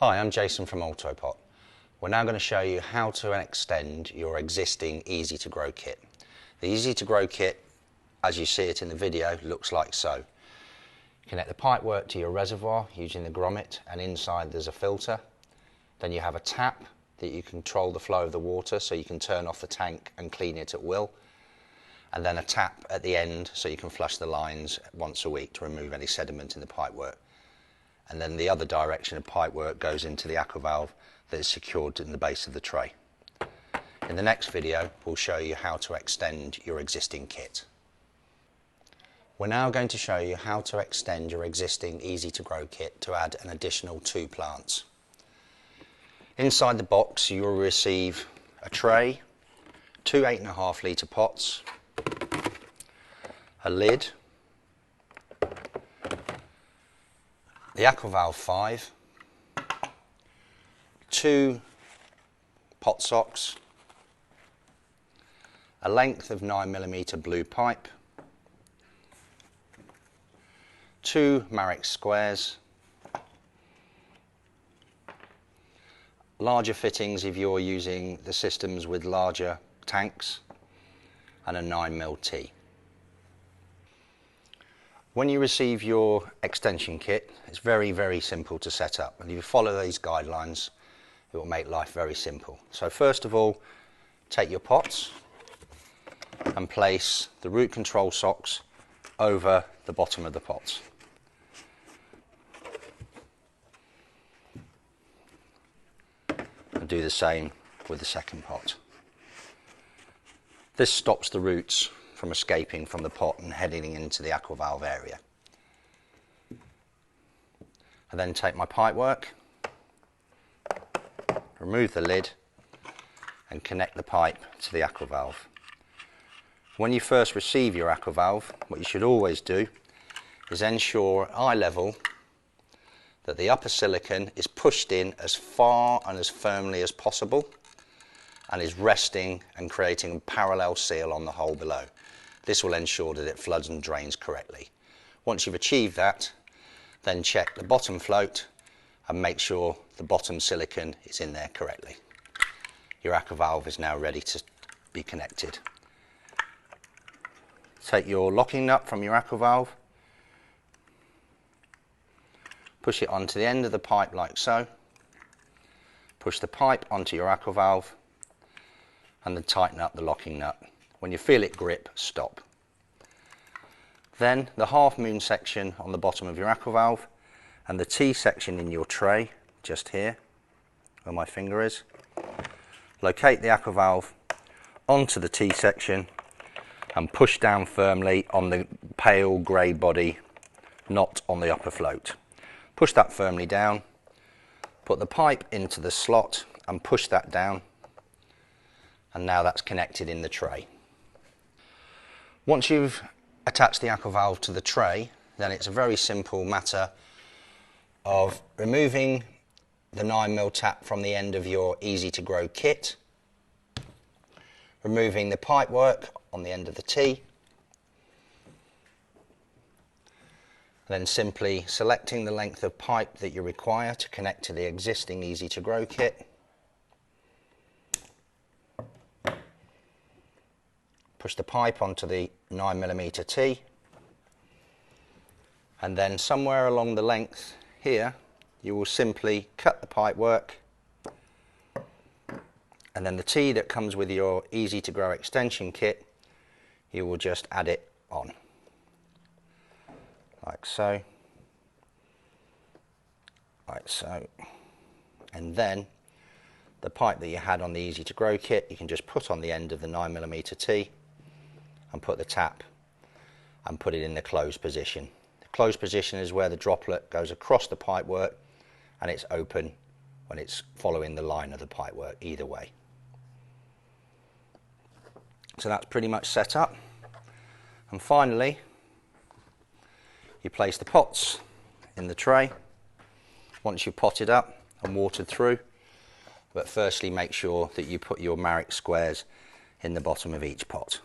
Hi, I'm Jason from AutoPot. We're now going to show you how to extend your existing easy2grow kit. The easy2grow kit, as you see it in the video, looks like so. Connect the pipework to your reservoir using the grommet, and inside there's a filter. Then you have a tap that you control the flow of the water, so you can turn off the tank and clean it at will. And then a tap at the end so you can flush the lines once a week to remove any sediment in the pipework. And then the other direction of pipework goes into the AquaValve that is secured in the base of the tray. In the next video, we'll show you how to extend your existing kit. We're now going to show you how to extend your existing easy2grow kit to add an additional 2 plants. Inside the box you will receive a tray, 2 8.5 litre pots, a lid, the AquaValve 5, 2 pot socks, a length of 9mm blue pipe, 2 Marek squares, larger fittings if you're using the systems with larger tanks, and a 9mm T. When you receive your extension kit, it's very simple to set up, and if you follow these guidelines it will make life very simple. So first of all, take your pots and place the root control socks over the bottom of the pots. And do the same with the second pot. This stops the roots from escaping from the pot and heading into the AquaValve area. I then take my pipework, remove the lid and connect the pipe to the AquaValve. When you first receive your AquaValve, what you should always do is ensure at eye level that the upper silicon is pushed in as far and as firmly as possible and is resting and creating a parallel seal on the hole below. This will ensure that it floods and drains correctly. Once you've achieved that, then check the bottom float and make sure the bottom silicon is in there correctly. Your AquaValve is now ready to be connected. Take your locking nut from your AquaValve, push it onto the end of the pipe like so, push the pipe onto your AquaValve and then tighten up the locking nut. When you feel it grip, stop. Then the half moon section on the bottom of your AquaValve and the T section in your tray, just here where my finger is. Locate the AquaValve onto the T section and push down firmly on the pale grey body, not on the upper float. Push that firmly down, put the pipe into the slot and push that down, and now that's connected in the tray. Once you've attached the AquaValve to the tray, then it's a very simple matter of removing the 9mm tap from the end of your easy2grow kit, removing the pipework on the end of the T, then simply selecting the length of pipe that you require to connect to the existing easy2grow kit, push the pipe onto the 9mm T, and then somewhere along the length here you will simply cut the pipework, and then the T that comes with your easy2grow extension kit, you will just add it on like so, and then the pipe that you had on the easy2grow kit you can just put on the end of the 9mm T and put the tap and put it in the closed position. The closed position is where the droplet goes across the pipework and it's open when it's following the line of the pipework, either way. So that's pretty much set up. And finally, you place the pots in the tray once you've potted up and watered through, but firstly make sure that you put your Marek squares in the bottom of each pot.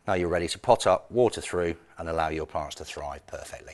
Now you're ready to pot up, water through and allow your plants to thrive perfectly.